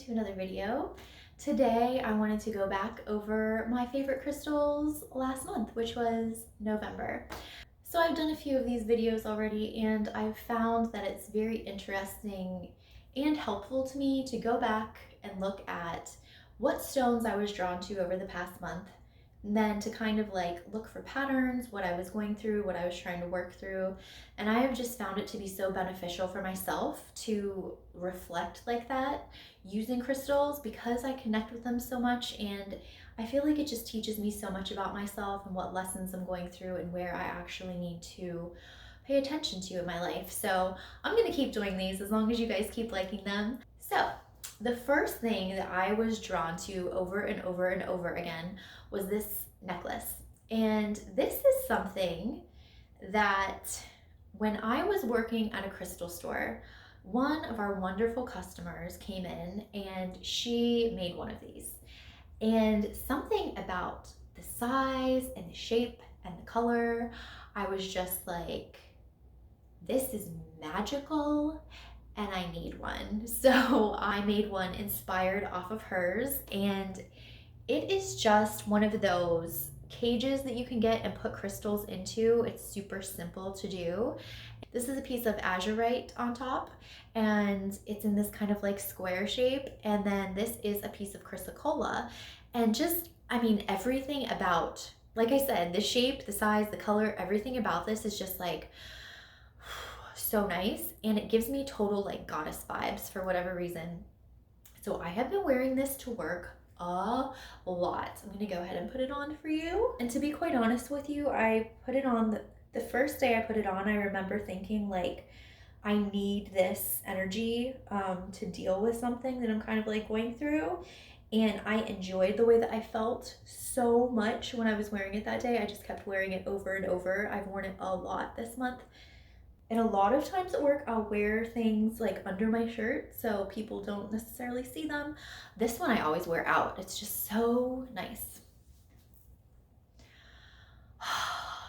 to another video. Today I wanted to go back over my favorite crystals last month, which was November. So I've done a few of these videos already and I've found that it's very interesting and helpful to me to go back and look at what stones I was drawn to over the past month, and then to kind of like look for patterns, what I was going through, what I was trying to work through. And I have just found it to be so beneficial for myself to reflect like that using crystals because I connect with them so much, and I feel like it just teaches me so much about myself and what lessons I'm going through and where I actually need to pay attention to in my life. So I'm gonna keep doing these as long as you guys keep liking them. So the first thing that I was drawn to over and over and over again was this necklace. And this is something that when I was working at a crystal store, one of our wonderful customers came in and she made one of these. And something about the size and the shape and the color, I was just like, this is magical and I need one. So I made one inspired off of hers, and it is just one of those cages that you can get and put crystals into. It's super simple to do. This is a piece of azurite on top, and it's in this kind of like square shape. And then this is a piece of chrysocolla. And just, I mean, everything about, like I said, the shape, the size, the color, everything about this is just like so nice. And it gives me total like goddess vibes for whatever reason. So I have been wearing this to work a lot. I'm gonna go ahead and put it on for you. And to be quite honest with you, I put it on the first day I put it on, I remember thinking like, I need this energy to deal with something that I'm kind of like going through. And I enjoyed the way that I felt so much when I was wearing it that day. I just kept wearing it over and over. I've worn it a lot this month. And a lot of times at work, I'll wear things like under my shirt so people don't necessarily see them. This one I always wear out. It's just so nice.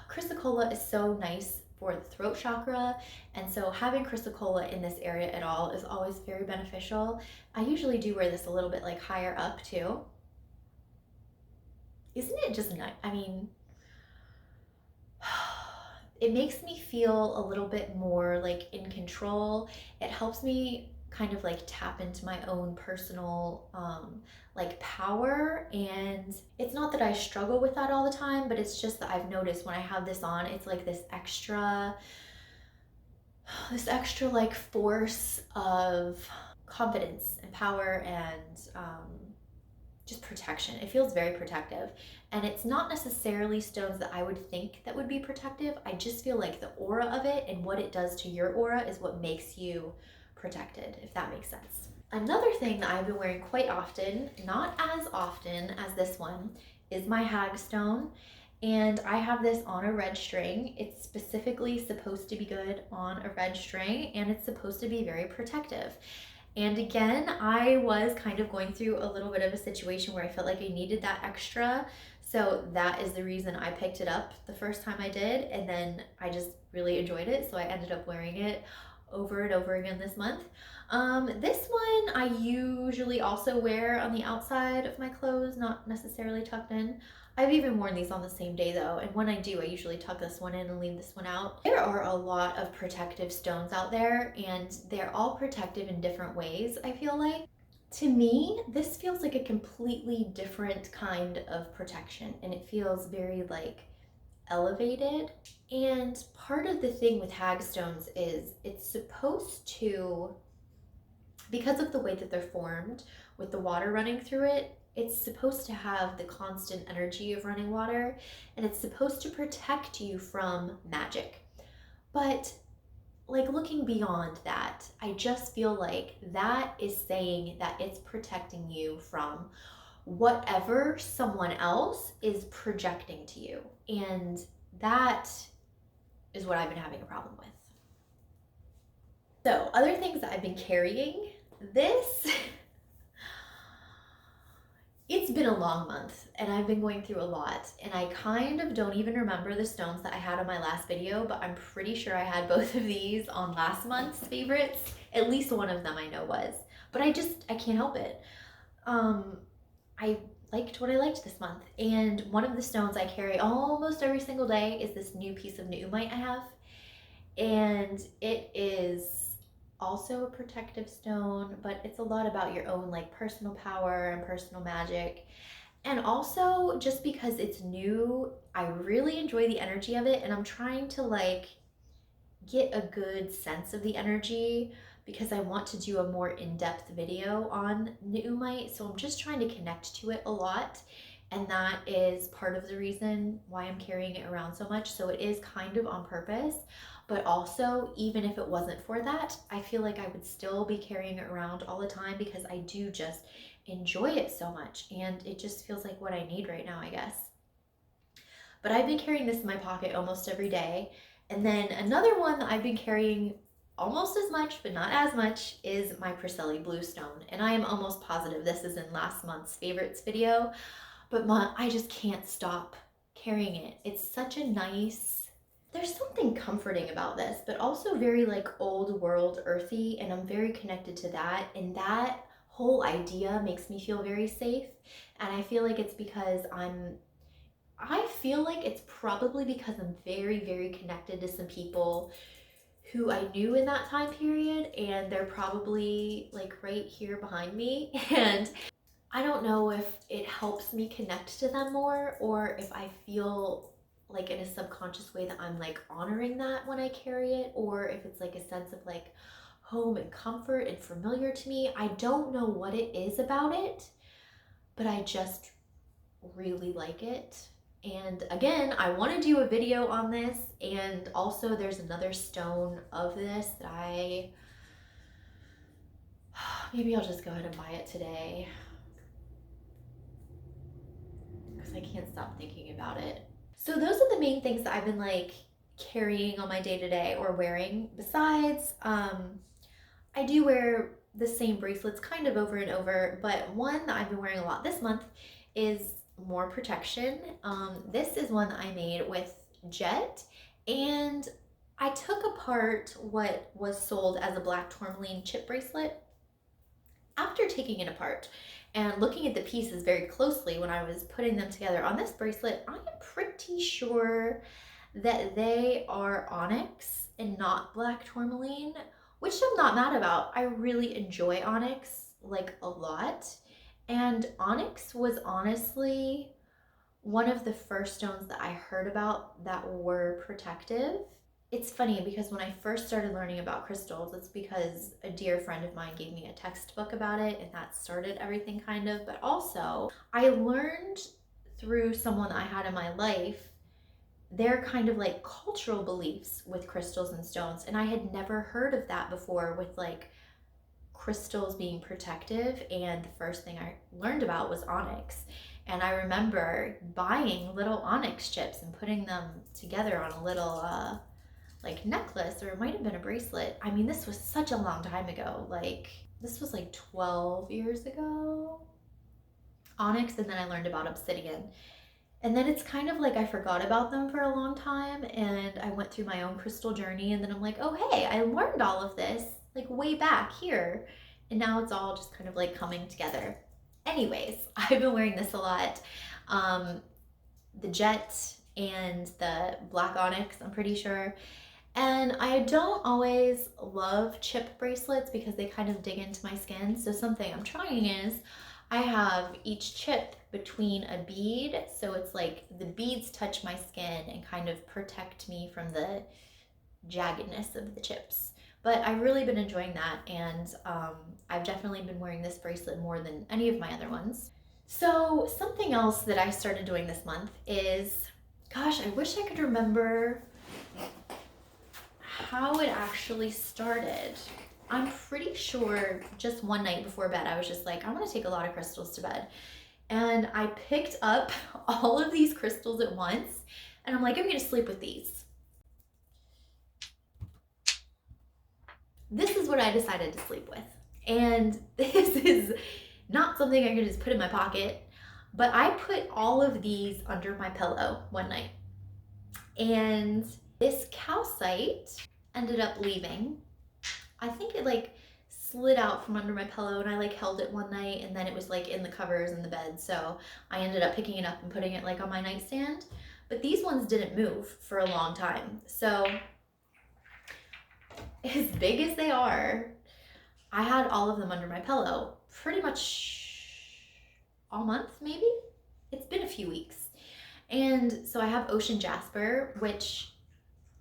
Chrysocolla is so nice for the throat chakra, and so having chrysocolla in this area at all is always very beneficial. I usually do wear this a little bit like higher up too. Isn't it just nice? I mean, it makes me feel a little bit more like in control. It helps me kind of like tap into my own personal like power. And it's not that I struggle with that all the time, but it's just that I've noticed when I have this on, it's like this extra like force of confidence and power and just protection. It feels very protective. And it's not necessarily stones that I would think that would be protective. I just feel like the aura of it and what it does to your aura is what makes you protected, if that makes sense. Another thing that I've been wearing quite often, not as often as this one, is my Hagstone. And I have this on a red string. It's specifically supposed to be good on a red string, and it's supposed to be very protective. And again, I was kind of going through a little bit of a situation where I felt like I needed that extra. So that is the reason I picked it up the first time I did. And then I just really enjoyed it. So I ended up wearing it over and over again this month. This one I usually also wear on the outside of my clothes, not necessarily tucked in. I've even worn these on the same day though, and when I do, I usually tuck this one in and leave this one out. There are a lot of protective stones out there, and they're all protective in different ways, I feel like. To me, this feels like a completely different kind of protection, and it feels very like elevated. And part of the thing with hagstones is it's supposed to, because of the way that they're formed with the water running through it, it's supposed to have the constant energy of running water, and it's supposed to protect you from magic. But like looking beyond that, I just feel like that is saying that it's protecting you from whatever someone else is projecting to you. And that is what I've been having a problem with. So other things that I've been carrying, this it's been a long month and I've been going through a lot, and I kind of don't even remember the stones that I had on my last video, but I'm pretty sure I had both of these on last month's favorites. At least one of them I know was. but I can't help it. I liked what I liked this month, and one of the stones I carry almost every single day is this new piece of nuumite I have, and it is also a protective stone, but it's a lot about your own like personal power and personal magic. And also just because it's new, I really enjoy the energy of it, and I'm trying to like get a good sense of the energy because I want to do a more in-depth video on Nuumite. So I'm just trying to connect to it a lot. And that is part of the reason why I'm carrying it around so much. So it is kind of on purpose, but also even if it wasn't for that, I feel like I would still be carrying it around all the time because I do just enjoy it so much. And it just feels like what I need right now, I guess. But I've been carrying this in my pocket almost every day. And then another one that I've been carrying almost as much, but not as much, is my Priscilla Bluestone. And I am almost positive this is in last month's favorites video, but I just can't stop carrying it. It's such a nice, there's something comforting about this, but also very like old world earthy, and I'm very connected to that. And that whole idea makes me feel very safe. And I feel like it's because I feel like it's probably because I'm very, very connected to some people who I knew in that time period, and they're probably like right here behind me. And I don't know if it helps me connect to them more, or if I feel like in a subconscious way that I'm like honoring that when I carry it, or if it's like a sense of like home and comfort and familiar to me. I don't know what it is about it, but I just really like it. And again, I want to do a video on this, and also there's another stone of this that maybe I'll just go ahead and buy it today because I can't stop thinking about it. So those are the main things that I've been like carrying on my day to day or wearing. Besides, I do wear the same bracelets kind of over and over, but one that I've been wearing a lot this month is more protection. This is one that I made with jet, and I took apart what was sold as a black tourmaline chip bracelet. After taking it apart and looking at the pieces very closely when I was putting them together on this bracelet, I am pretty sure that they are onyx and not black tourmaline, which I'm not mad about. I really enjoy onyx like a lot. And onyx was honestly one of the first stones that I heard about that were protective. It's funny because when I first started learning about crystals, it's because a dear friend of mine gave me a textbook about it, and that started everything kind of. But also, I learned through someone I had in my life their kind of like cultural beliefs with crystals and stones, and I had never heard of that before with like crystals being protective. And the first thing I learned about was onyx. And I remember buying little onyx chips and putting them together on a little like necklace, or it might have been a bracelet. I mean, this was such a long time ago. Like this was like 12 years ago. Onyx, and then I learned about obsidian. And then it's kind of like I forgot about them for a long time, and I went through my own crystal journey, and then I'm like, oh hey, I learned all of this like way back here, and now it's all just kind of like coming together. Anyways, I've been wearing this a lot. The jet and the black onyx, I'm pretty sure. And I don't always love chip bracelets because they kind of dig into my skin. So something I'm trying is I have each chip between a bead. So it's like the beads touch my skin and kind of protect me from the jaggedness of the chips. But I've really been enjoying that, and I've definitely been wearing this bracelet more than any of my other ones. So something else that I started doing this month is, gosh, I wish I could remember how it actually started. I'm pretty sure just one night before bed, I was just like, I want to take a lot of crystals to bed. And I picked up all of these crystals at once, and I'm like, I'm going to sleep with these. This is what I decided to sleep with. And this is not something I could just put in my pocket, but I put all of these under my pillow one night. And this calcite ended up leaving. I think it like slid out from under my pillow, and I like held it one night, and then it was like in the covers in the bed, so I ended up picking it up and putting it like on my nightstand. But these ones didn't move for a long time. So as big as they are, I had all of them under my pillow pretty much all month, maybe. It's been a few weeks. And so I have ocean jasper, which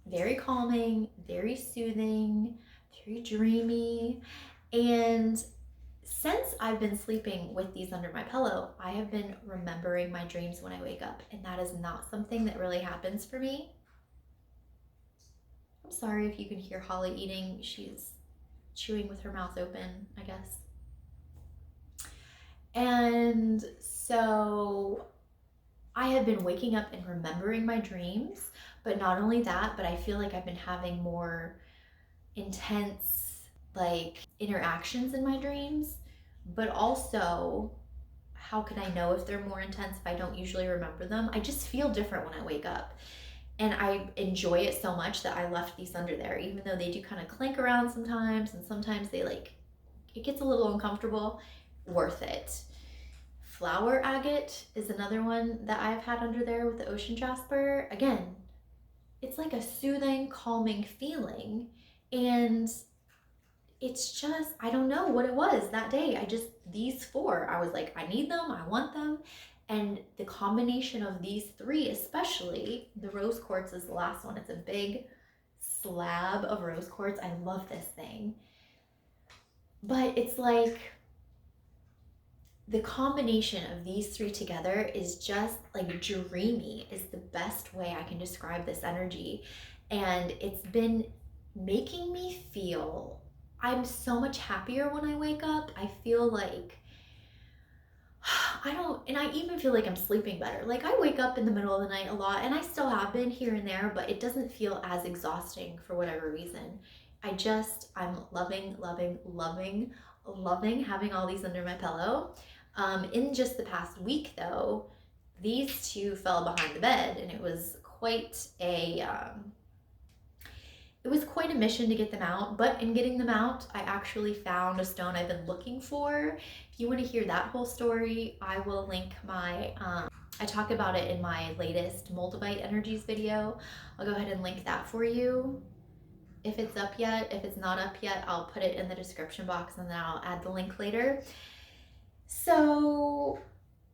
very calming, very soothing, very dreamy. And since I've been sleeping with these under my pillow, I have been remembering my dreams when I wake up, and that is not something that really happens for me. I'm sorry if you can hear Holly eating. She's chewing with her mouth open, I guess. And so I have been waking up and remembering my dreams, but not only that, but I feel like I've been having more intense like interactions in my dreams, but also how can I know if they're more intense if I don't usually remember them? I just feel different when I wake up. And I enjoy it so much that I left these under there, even though they do kind of clank around sometimes, and sometimes they like, it gets a little uncomfortable. Worth it. Flower agate is another one that I've had under there with the ocean jasper. Again, it's like a soothing, calming feeling. And it's just, I don't know what it was that day. These four, I was like, I need them, I want them. And the combination of these three, especially the rose quartz is the last one. It's a big slab of rose quartz. I love this thing. But it's like the combination of these three together is just like dreamy, is the best way I can describe this energy. And it's been making me feel, I'm so much happier when I wake up. I feel like, and I even feel like I'm sleeping better. Like I wake up in the middle of the night a lot, and I still have been here and there, but it doesn't feel as exhausting for whatever reason. I'm loving, loving, loving, loving having all these under my pillow. In just the past week though, these two fell behind the bed, and it was quite a mission to get them out. But in getting them out, I actually found a stone I've been looking for. If you want to hear that whole story, I will link my, I talk about it in my latest Moldavite Energies video. I'll go ahead and link that for you if it's up yet. If it's not up yet, I'll put it in the description box, and then I'll add the link later. So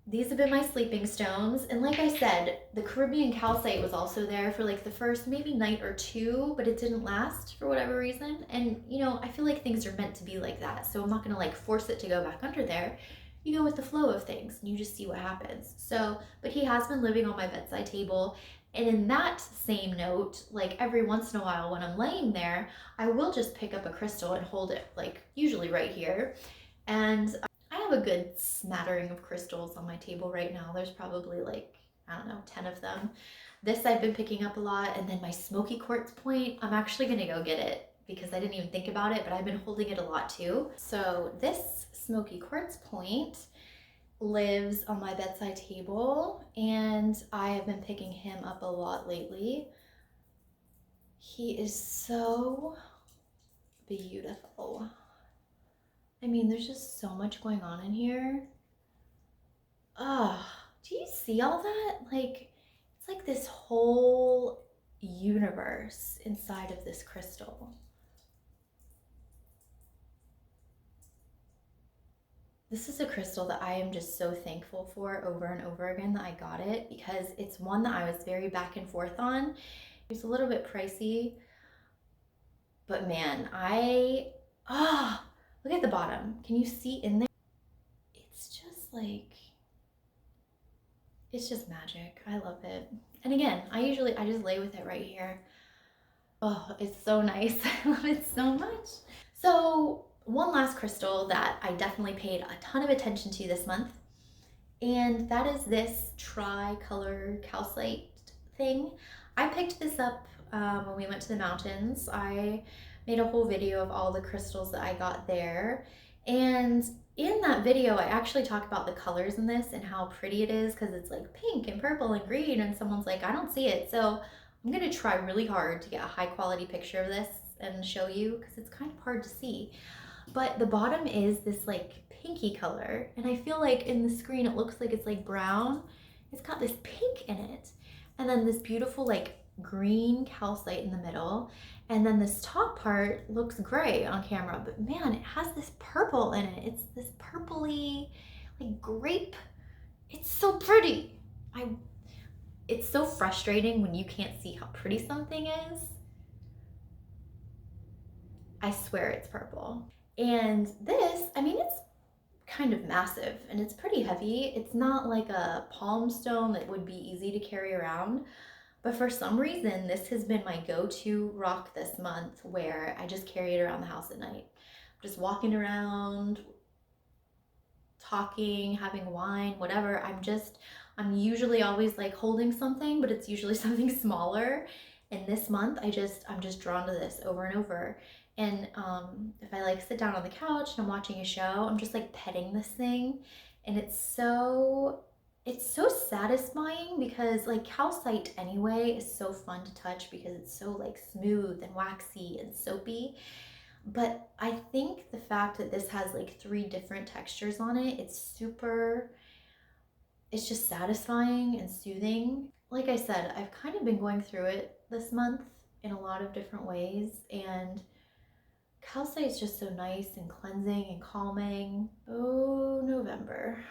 these have been my sleeping stones. And like I said, the Caribbean calcite was also there for like the first maybe night or two, but it didn't last for whatever reason. And you know, I feel like things are meant to be like that. So I'm not gonna like force it to go back under there. You go with the flow of things and you just see what happens. So, but he has been living on my bedside table. And in that same note, like every once in a while when I'm laying there, I will just pick up a crystal and hold it like usually right here. And I have a good smattering of crystals on my table right now. There's probably like, I don't know, 10 of them. This I've been picking up a lot. And then my smoky quartz point, I'm actually gonna go get it because I didn't even think about it, but I've been holding it a lot too. So this smoky quartz point lives on my bedside table, and I have been picking him up a lot lately. He is so beautiful. I mean, there's just so much going on in here. Do you see all that? Like, it's like this whole universe inside of this crystal. This is a crystal that I am just so thankful for over and over again that I got it, because it's one that I was very back and forth on. It was a little bit pricey, but man, look at the bottom. Can you see in there? It's just like, it's just magic. I love it. And again, I just lay with it right here. Oh, it's so nice. I love it so much. So one last crystal that I definitely paid a ton of attention to this month, and that is this tri-color calcite thing. I picked this up when we went to the mountains. I made a whole video of all the crystals that I got there, and in that video I actually talk about the colors in this and how pretty it is, because it's like pink and purple and green, and someone's like, I don't see it. So I'm gonna try really hard to get a high quality picture of this and show you, because it's kind of hard to see. but the bottom is this like pinky color, and I feel like in the screen it looks like it's like brown. It's got this pink in it, and then this beautiful like green calcite in the middle, and then this top part looks gray on camera, but man, it has this purple in it. It's this purpley like grape. It's so pretty. It's so frustrating when you can't see how pretty something is. I swear it's purple. And this, I mean, it's kind of massive and it's pretty heavy. It's not like a palm stone that would be easy to carry around, but for some reason, this has been my go-to rock this month, where I just carry it around the house at night. Just walking around, talking, having wine, whatever. I'm usually always like holding something, but it's usually something smaller. And this month, I'm just drawn to this over and over. And if I like sit down on the couch and I'm watching a show, I'm just like petting this thing, and it's so satisfying, because like calcite anyway is so fun to touch because it's so like smooth and waxy and soapy. But I think the fact that this has like 3 different textures on it, it's just satisfying and soothing. Like I said, I've kind of been going through it this month in a lot of different ways, and calcite is just so nice and cleansing and calming. Oh, November.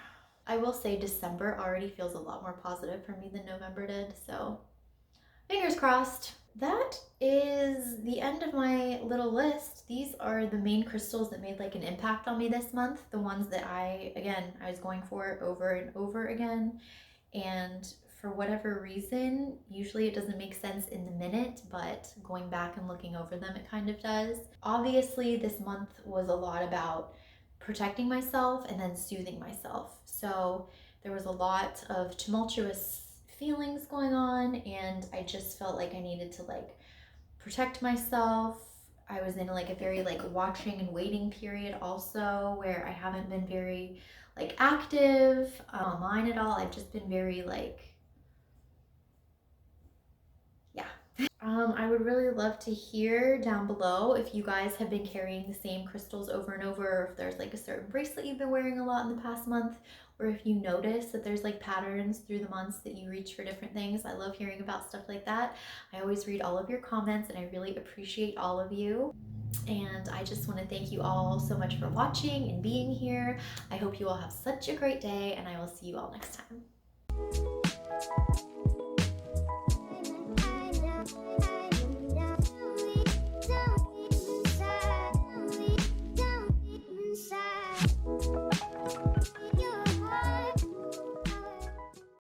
I will say December already feels a lot more positive for me than November did, so fingers crossed. That is the end of my little list. These are the main crystals that made like an impact on me this month. The ones that I was going for over and over again. And for whatever reason, usually it doesn't make sense in the minute, but going back and looking over them, it kind of does. Obviously, this month was a lot about protecting myself and then soothing myself. So there was a lot of tumultuous feelings going on, and I just felt like I needed to like protect myself. I was in like a very like watching and waiting period also, where I haven't been very like active online at all. I've just been very like, yeah. I would really love to hear down below if you guys have been carrying the same crystals over and over, or if there's like a certain bracelet you've been wearing a lot in the past month, or if you notice that there's like patterns through the months that you reach for different things. I love hearing about stuff like that. I always read all of your comments, and I really appreciate all of you. And I just want to thank you all so much for watching and being here. I hope you all have such a great day, and I will see you all next time.